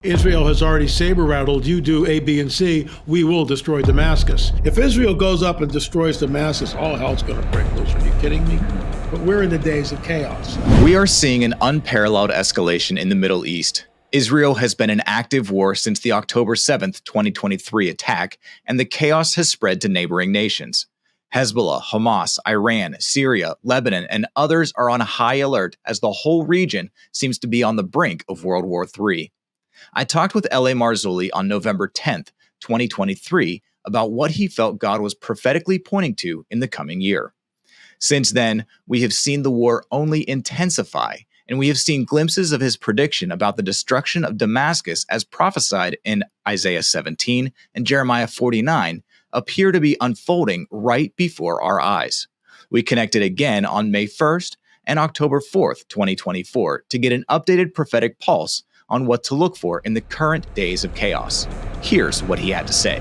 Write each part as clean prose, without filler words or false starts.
Israel has already saber-rattled, you do A, B, and C, we will destroy Damascus. If Israel goes up and destroys Damascus, all hell's going to break loose. Are you kidding me? But we're in the days of chaos. We are seeing an unparalleled escalation in the Middle East. Israel has been in active war since the October 7th, 2023 attack, and the chaos has spread to neighboring nations. Hezbollah, Hamas, Iran, Syria, Lebanon, and others are on high alert as the whole region seems to be on the brink of World War III. I talked with L.A. Marzulli on November 10th, 2023, about what he felt God was prophetically pointing to in the coming year. Since then, we have seen the war only intensify, and we have seen glimpses of his prediction about the destruction of Damascus as prophesied in Isaiah 17 and Jeremiah 49 appear to be unfolding right before our eyes. We connected again on May 1st and October 4th, 2024 to get an updated prophetic pulse on what to look for in the current days of chaos. Here's what he had to say.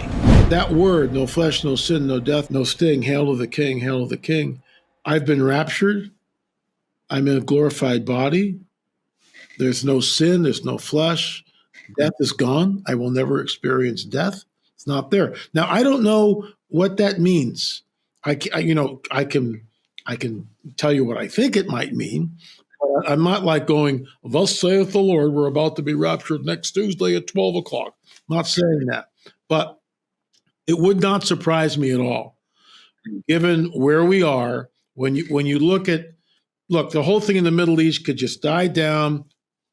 That word, no flesh, no sin, no death, no sting, hail to the King, hail to the King. I've been raptured. I'm in a glorified body. There's no sin, there's no flesh. Death is gone. I will never experience death. It's not there. Now, I don't know what that means. I can tell you what I think it might mean. I'm not like going, thus saith the Lord, we're about to be raptured next Tuesday at 12 o'clock. I'm not saying that. But it would not surprise me at all, given where we are, when you look, the whole thing in the Middle East could just die down,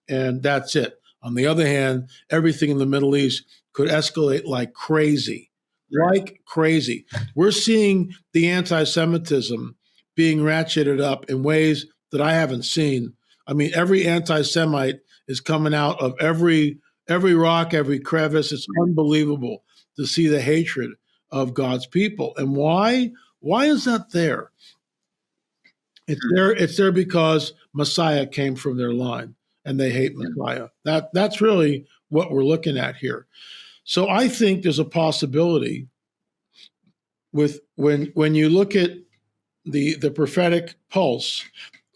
and that's it. On the other hand, everything in the Middle East could escalate like crazy. Like crazy. We're seeing the anti-Semitism being ratcheted up in ways that I haven't seen. I mean, every anti-Semite is coming out of every rock, every crevice. It's unbelievable to see the hatred of God's people. And why? Why is that there? It's there because Messiah came from their line, and they hate Messiah. That's really what we're looking at here. So I think there's a possibility with when you look at the prophetic pulse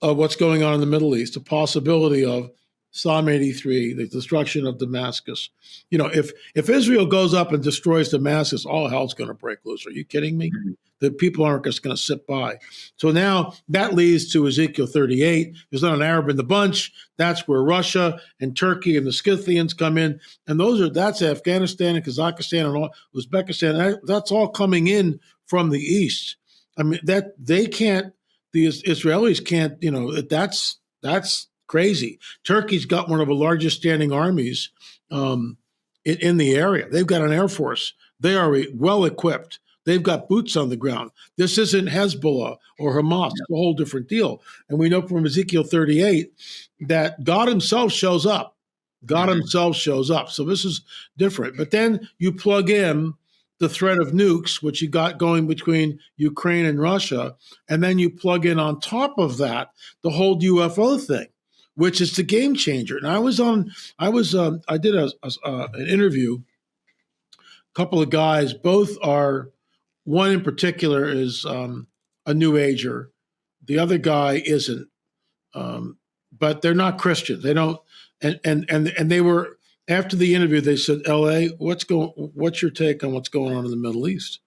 of what's going on in the Middle East, a possibility of Psalm 83, the destruction of Damascus. You know, if Israel goes up and destroys Damascus, all hell's going to break loose. Are you kidding me? The people aren't just going to sit by. So now that leads to Ezekiel 38. There's not an Arab in the bunch. That's where Russia and Turkey and the Scythians come in. And that's Afghanistan and Kazakhstan and all, Uzbekistan. That's all coming in from the east. I mean, that they can't, the Israelis can't, that's crazy. Turkey's got one of the largest standing armies in the area. They've got an air force. They are well equipped. They've got boots on the ground. This isn't Hezbollah or Hamas. It's a whole different deal. And we know from Ezekiel 38 that God himself shows up. God himself shows up. So this is different. But then you plug in the threat of nukes, which you got going between Ukraine and Russia, and then you plug in on top of that the whole UFO thing, which is the game changer. And I did an interview. A couple of guys, both are. One in particular is a New Ager. The other guy isn't, but they're not Christians. They don't, and they were, after the interview, they said, "L.A., what's your take on what's going on in the Middle East?"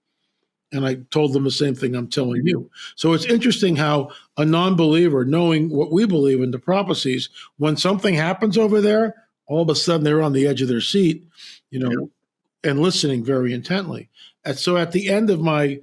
And I told them the same thing I'm telling you. So it's interesting how a non-believer, knowing what we believe in the prophecies, when something happens over there, all of a sudden they're on the edge of their seat, and listening very intently. And so at the end of my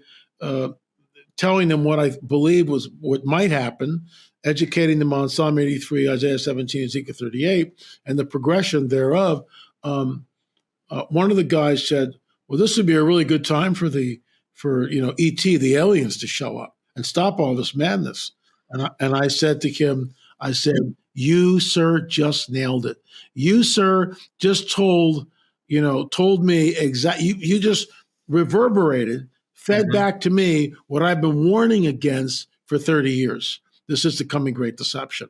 telling them what I believe was what might happen, educating them on Psalm 83, Isaiah 17, Ezekiel 38, and the progression thereof, one of the guys said, well, this would be a really good time for E.T., the aliens, to show up and stop all this madness. And I said to him, you, sir, just nailed it. You, sir, just told me exactly, you just reverberated, fed back to me what I've been warning against for 30 years. This is the coming great deception.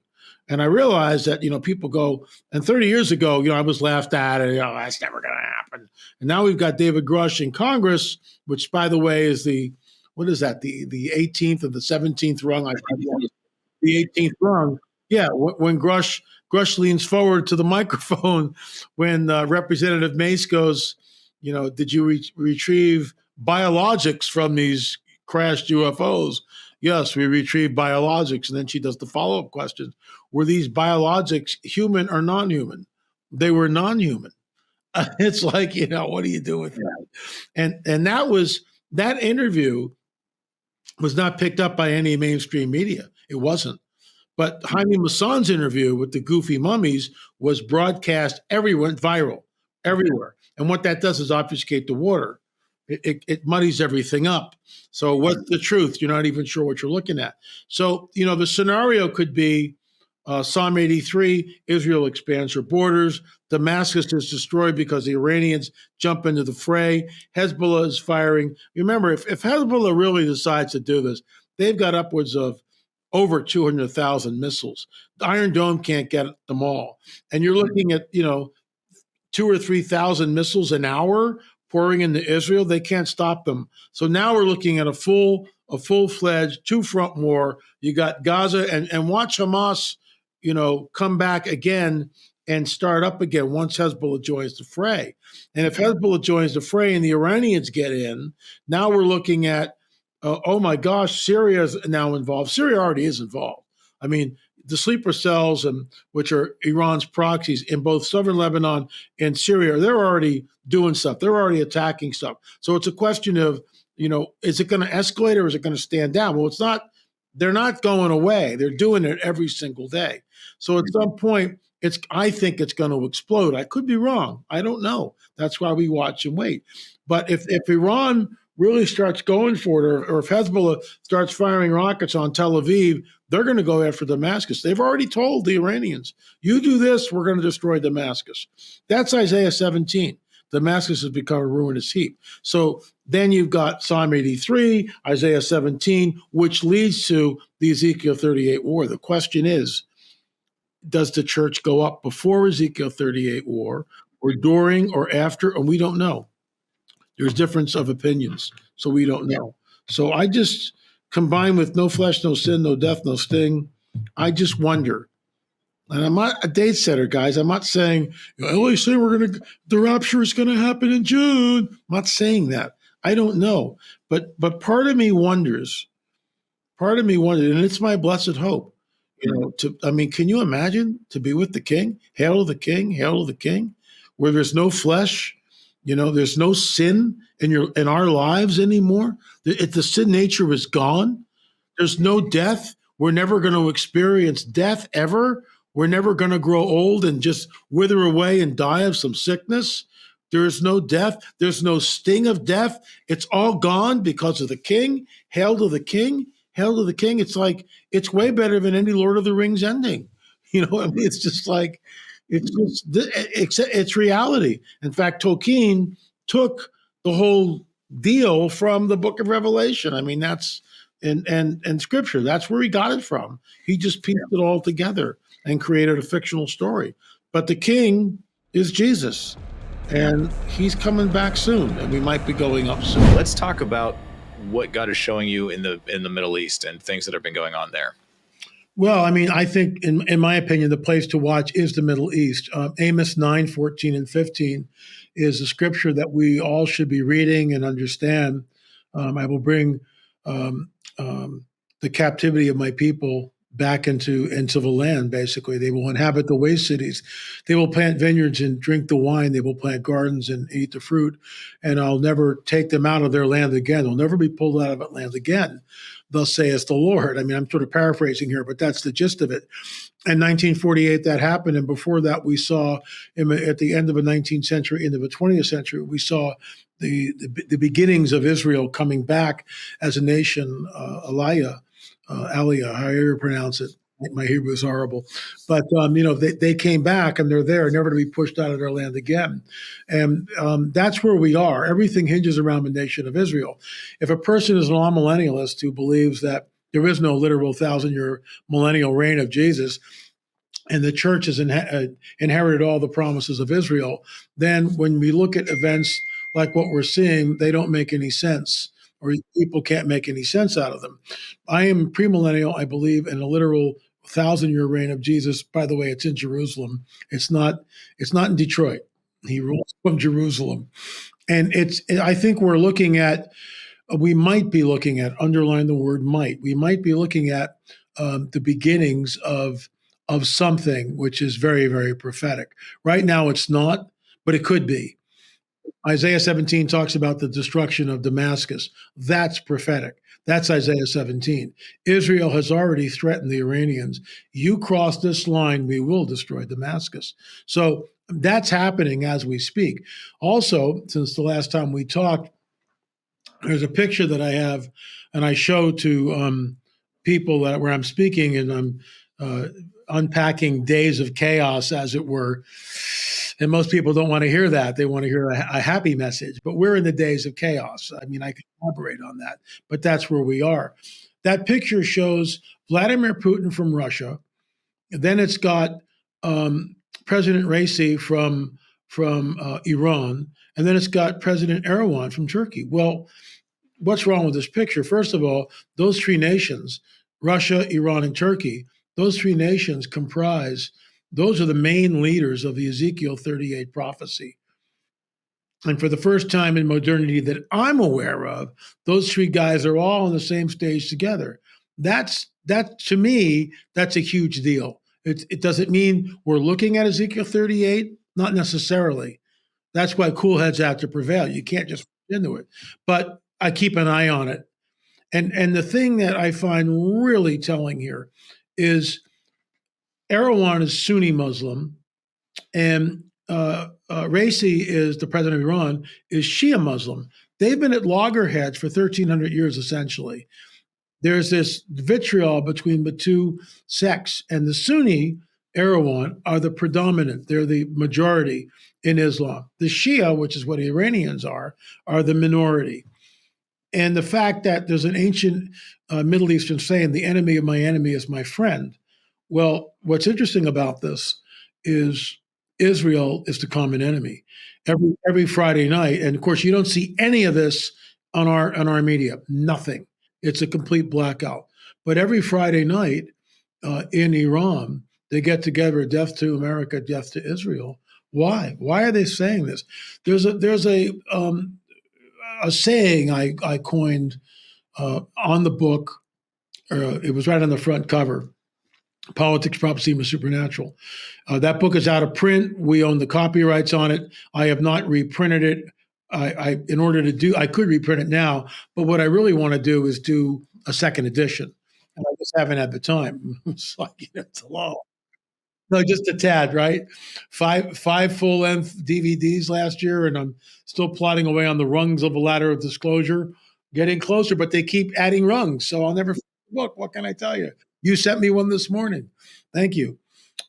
And I realized that, people go, and 30 years ago, I was laughed at, and, that's never going to happen. And now we've got David Grush in Congress, which, by the way, is the 18th or the 17th rung? The 18th rung Yeah, when Grush leans forward to the microphone, when Representative Mace goes, did you retrieve biologics from these crashed UFOs? Yes, we retrieved biologics. And then she does the follow up question: were these biologics human or non human? They were non human. It's like, what do you do with that? And that interview was not picked up by any mainstream media. It wasn't. But Jaime Maussan's interview with the goofy mummies was broadcast everywhere, viral, everywhere. And what that does is obfuscate the water. It muddies everything up. So what's the truth? You're not even sure what you're looking at. So, the scenario could be Psalm 83, Israel expands her borders. Damascus is destroyed because the Iranians jump into the fray. Hezbollah is firing. Remember, if Hezbollah really decides to do this, they've got upwards of over 200,000 missiles. The Iron Dome can't get them all. And you're looking at, 2 or 3,000 missiles an hour pouring into Israel. They can't stop them. So now we're looking at a full-fledged two-front war. You got Gaza and watch Hamas, come back again and start up again once Hezbollah joins the fray. And if Hezbollah joins the fray and the Iranians get in, now we're looking at, oh my gosh, Syria is now involved. Syria already is involved. I mean, the sleeper cells, which are Iran's proxies in both southern Lebanon and Syria, they're already doing stuff. They're already attacking stuff. So it's a question of, is it going to escalate or is it going to stand down? Well, it's not. They're not going away. They're doing it every single day. So at some point, I think it's going to explode. I could be wrong. I don't know. That's why we watch and wait. But if Iran really starts going for it, or if Hezbollah starts firing rockets on Tel Aviv, they're going to go after Damascus. They've already told the Iranians, you do this, we're going to destroy Damascus. That's Isaiah 17. Damascus has become a ruinous heap. So then you've got Psalm 83, Isaiah 17, which leads to the Ezekiel 38 war. The question is, does the church go up before Ezekiel 38 war, or during, or after? And we don't know. There's difference of opinions, so we don't know. So I just, combined with no flesh, no sin, no death, no sting, I just wonder. And I'm not a date setter, guys. I'm not saying, LAC, the rapture is going to happen in June. I'm not saying that. I don't know. But part of me wonders, and it's my blessed hope, can you imagine to be with the King? Hail to the King, hail to the King, where there's no flesh, there's no sin in our lives anymore. The sin nature is gone. There's no death. We're never going to experience death ever. We're never going to grow old and just wither away and die of some sickness. There is no death. There's no sting of death. It's all gone because of the King. Hail to the King. Hail to the King. It's like, it's way better than any Lord of the Rings ending. It's just like, it's reality. In fact, Tolkien took the whole deal from the book of Revelation. I mean, that's and scripture. That's where he got it from. He just pieced it all together and created a fictional story. But the King is Jesus, and he's coming back soon, and we might be going up soon. Let's talk about what God is showing you in the Middle East and things that have been going on there. Well, I mean, I think, in my opinion, the place to watch is the Middle East. Amos 9:14 and 15 is a scripture that we all should be reading and understand. I will bring the captivity of my people back into the land, basically. They will inhabit the waste cities. They will plant vineyards and drink the wine. They will plant gardens and eat the fruit. And I'll never take them out of their land again. They'll never be pulled out of that land again. Thus saith the Lord. I mean, I'm sort of paraphrasing here, but that's the gist of it. In 1948, that happened. And before that, we saw at the end of the 19th century, into the 20th century, we saw the beginnings of Israel coming back as a nation, Aliyah, however you pronounce it. My Hebrew is horrible. But, they came back and they're there, never to be pushed out of their land again. And that's where we are. Everything hinges around the nation of Israel. If a person is an amillennialist who believes that there is no literal 1,000-year millennial reign of Jesus, and the church has inherited all the promises of Israel, then when we look at events like what we're seeing, they don't make any sense, or people can't make any sense out of them. I am premillennial. I believe in a literal 1,000-year reign of Jesus. By the way, it's in Jerusalem. It's not in Detroit. He rules from Jerusalem. And I think we might be looking at, underline the word might, we might be looking at the beginnings of something which is very, very prophetic. Right now it's not, but it could be. Isaiah 17 talks about the destruction of Damascus. That's prophetic. That's Isaiah 17. Israel has already threatened the Iranians. You cross this line, we will destroy Damascus. So that's happening as we speak. Also, since the last time we talked, there's a picture that I have, and I show to people where I'm speaking, and I'm unpacking days of chaos, as it were. And most people don't want to hear that. They want to hear a happy message. But we're in the days of chaos. I mean, I can elaborate on that, but that's where we are. That picture shows Vladimir Putin from Russia. Then it's got President Raisi from Iran, and then it's got President Erdogan from Turkey. Well, what's wrong with this picture? First of all, those three nations, Russia, Iran, and Turkey, those three nations those are the main leaders of the Ezekiel 38 prophecy. And for the first time in modernity that I'm aware of, those three guys are all on the same stage together. That to me, that's a huge deal. It doesn't mean we're looking at Ezekiel 38, not necessarily. That's why cool heads have to prevail. You can't just into it. But I keep an eye on it. And the thing that I find really telling here is Erdogan is Sunni Muslim, and Raisi is the president of Iran, is Shia Muslim. They've been at loggerheads for 1,300 years, essentially. There's this vitriol between the two sects, and the Sunni, Erdogan, are the predominant. They're the majority in Islam. The Shia, which is what Iranians are the minority. And the fact that there's an ancient Middle Eastern saying, the enemy of my enemy is my friend. Well, what's interesting about this is Israel is the common enemy. Every Friday night, and of course, you don't see any of this on our media. Nothing. It's a complete blackout. But every Friday night in Iran, they get together, death to America, death to Israel. Why? Why are they saying this? There's a saying I coined on the book. It was right on the front cover. Politics, Prophecy, and the Supernatural. That book is out of print. We own the copyrights on it. I have not reprinted it. I could reprint it now, but what I really want to do is do a second edition. And I just haven't had the time. It's like, it's a lot. No, just a tad, right? Five full-length DVDs last year, and I'm still plodding away on the rungs of a ladder of disclosure, getting closer, but they keep adding rungs, so I'll never look. What can I tell you? You sent me one this morning. Thank you.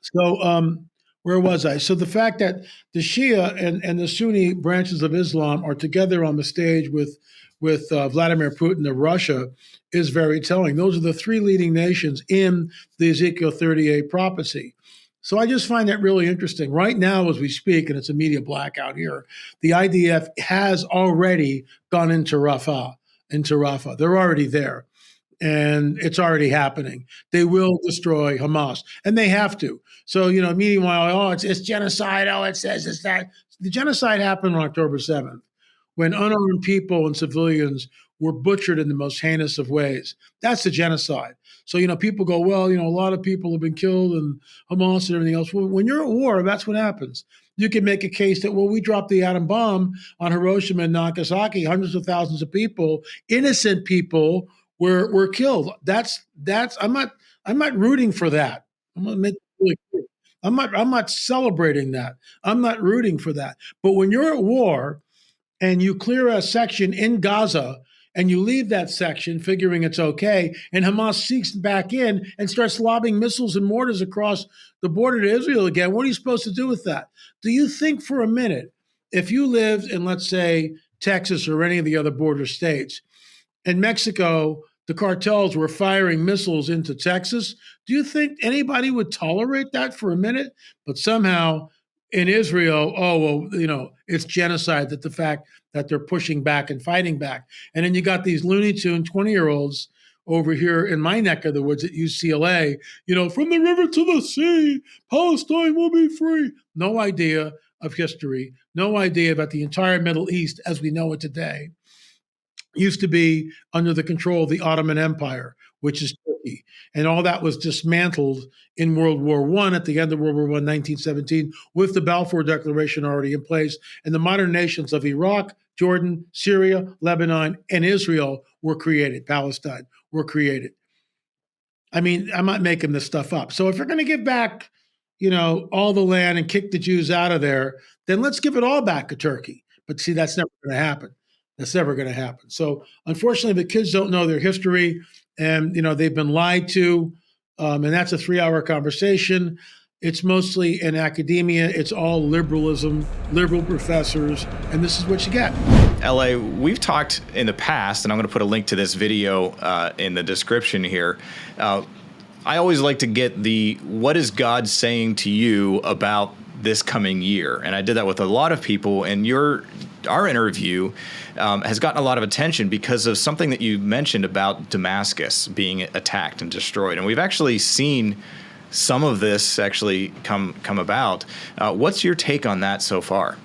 So, where was I? So the fact that the Shia and the Sunni branches of Islam are together on the stage with Vladimir Putin of Russia is very telling. Those are the three leading nations in the Ezekiel 38 prophecy. So I just find that really interesting. Right now, as we speak, and it's a media blackout here, the IDF has already gone into Rafah. They're already there. And it's already happening. They will destroy Hamas, and they have to. So, meanwhile, it's genocide. Oh, it says it's that. The genocide happened on October 7th, when unarmed people and civilians were butchered in the most heinous of ways. That's the genocide. So, people go, well, a lot of people have been killed and Hamas and everything else. Well, when you're at war, that's what happens. You can make a case that, well, we dropped the atom bomb on Hiroshima and Nagasaki, hundreds of thousands of people, innocent people were killed. I'm not rooting for that. I'm gonna make it really clear. I'm not celebrating that. I'm not rooting for that. But when you're at war and you clear a section in Gaza and you leave that section figuring it's okay, and Hamas seeks back in and starts lobbing missiles and mortars across the border to Israel again, what are you supposed to do with that? Do you think for a minute, if you lived in, let's say, Texas or any of the other border states, and Mexico, the cartels were firing missiles into Texas, do you think anybody would tolerate that for a minute? But somehow in Israel, it's genocide, that the fact that they're pushing back and fighting back. And then you got these Looney Tune 20-year-olds over here in my neck of the woods at UCLA, from the river to the sea, Palestine will be free. No idea of history, no idea about the entire Middle East as we know it today. Used to be under the control of the Ottoman Empire, which is Turkey. And all that was dismantled in World War I, at the end of World War I, 1917, with the Balfour Declaration already in place. And the modern nations of Iraq, Jordan, Syria, Lebanon, and Israel were created. Palestine were created. I mean, I'm not making this stuff up. So if you're going to give back, all the land and kick the Jews out of there, then let's give it all back to Turkey. But see, that's never going to happen. That's never going to happen. So unfortunately, the kids don't know their history, and they've been lied to, and that's a 3-hour conversation. It's mostly in academia. It's all liberalism, liberal professors, and this is what you get. LA, we've talked in the past, and I'm going to put a link to this video in the description here. I always like to get what is God saying to you about this coming year? And I did that with a lot of people, and our interview has gotten a lot of attention because of something that you mentioned about Damascus being attacked and destroyed. And we've actually seen some of this actually come about. What's your take on that so far?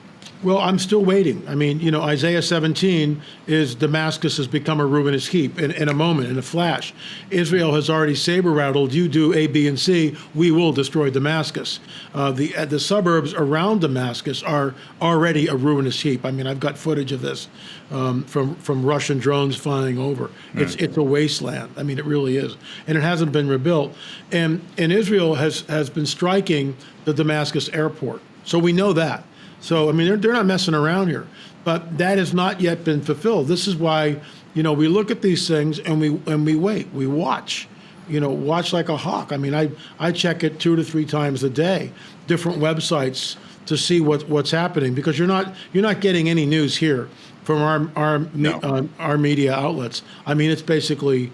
Well, I'm still waiting. I mean, Isaiah 17 is Damascus has become a ruinous heap in a moment, in a flash. Israel has already saber rattled, you do A, B, and C, we will destroy Damascus. The suburbs around Damascus are already a ruinous heap. I mean, I've got footage of this from Russian drones flying over. It's a wasteland. I mean, it really is. And it hasn't been rebuilt. And Israel has been striking the Damascus airport. So we know that. So, I mean, they're not messing around here, but that has not yet been fulfilled. This is why, we look at these things and we wait, we watch, watch like a hawk. I mean, I check it 2 to 3 times a day, different websites to see what's happening, because you're not getting any news here from our media outlets. I mean, it's basically,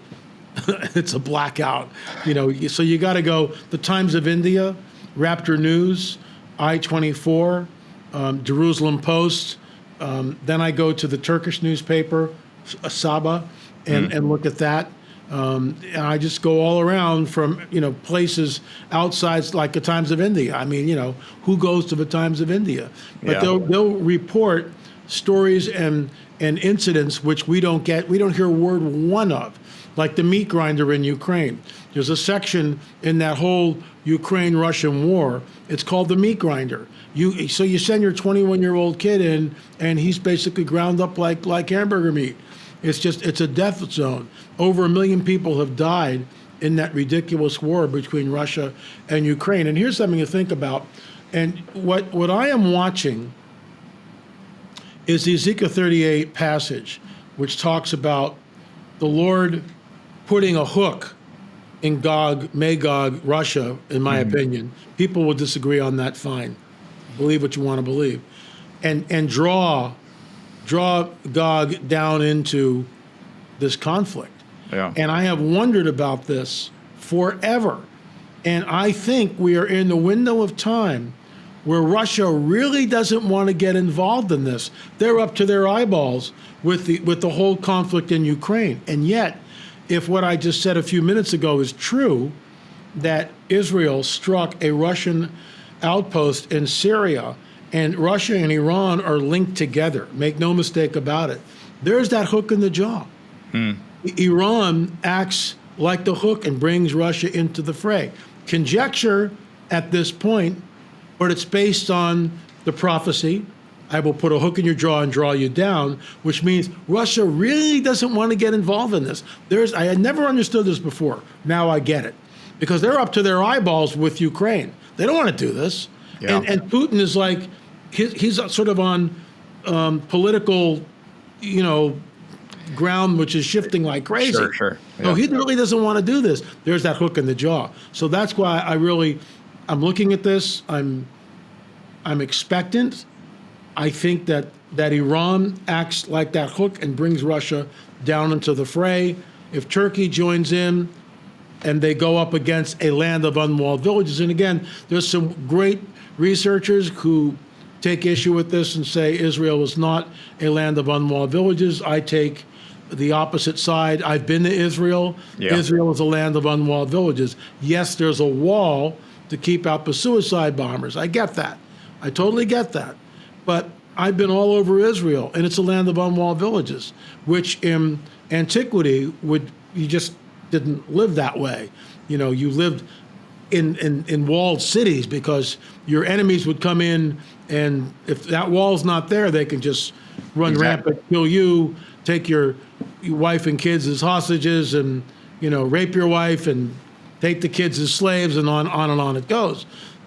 it's a blackout, so you got to go, the Times of India, Rapture News, I-24, Jerusalem Post. Then I go to the Turkish newspaper, Sabah, and look at that. And I just go all around from, places outside, like the Times of India. I mean, who goes to the Times of India? But they'll report stories and incidents which we don't hear word one of, like the meat grinder in Ukraine. There's a section in that whole Ukraine-Russian war. It's called the meat grinder. So you send your 21-year-old kid in, and he's basically ground up like hamburger meat. It's a death zone. Over 1 million people have died in that ridiculous war between Russia and Ukraine. And here's something to think about. And what I am watching is the Ezekiel 38 passage, which talks about the Lord putting a hook in Magog, Russia, in my opinion. People will disagree on that, fine. Believe what you want to believe. And draw Gog down into this conflict. Yeah. And I have wondered about this forever. And I think we are in the window of time where Russia really doesn't want to get involved in this. They're up to their eyeballs with the whole conflict in Ukraine. And yet, if what I just said a few minutes ago is true, that Israel struck a Russian outpost in Syria, and Russia and Iran are linked together, make no mistake about it, there's that hook in the jaw. Iran acts like the hook and brings Russia into the fray. Conjecture at this point, but it's based on the prophecy. I will put a hook in your jaw and draw you down, which means Russia really doesn't want to get involved in this. I had never understood this before. Now I get it. Because they're up to their eyeballs with Ukraine. They don't want to do this. Yeah. And Putin is like, he's sort of on political, ground, which is shifting like crazy. Sure. Yeah. No, he really doesn't want to do this. There's that hook in the jaw. So that's why I'm looking at this. I'm expectant. I think that Iran acts like that hook and brings Russia down into the fray. If Turkey joins in and they go up against a land of unwalled villages, and again, there's some great researchers who take issue with this and say Israel is not a land of unwalled villages. I take the opposite side. I've been to Israel. Yeah. Israel is a land of unwalled villages. Yes, there's a wall to keep out the suicide bombers. I get that. I totally get that. But I've been all over Israel, and it's a land of unwalled villages, which in antiquity you just didn't live that way. You lived in walled cities because your enemies would come in, and if that wall's not there, they can just run rampant, kill you, take your wife and kids as hostages, and rape your wife and take the kids as slaves, and on and on it goes.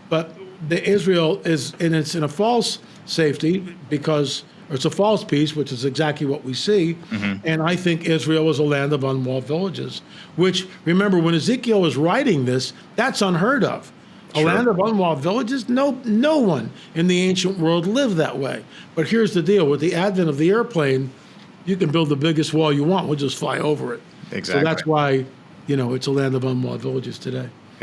But Israel is, and it's in a false safety because it's a false peace, which is exactly what we see. And I think Israel is a land of unwalled villages, which, remember, when Ezekiel was writing this, that's unheard of. A land of unwalled villages? No one in the ancient world lived that way. But here's the deal. With the advent of the airplane, you can build the biggest wall you want. We'll just fly over it. Exactly. So that's why, it's a land of unwalled villages today.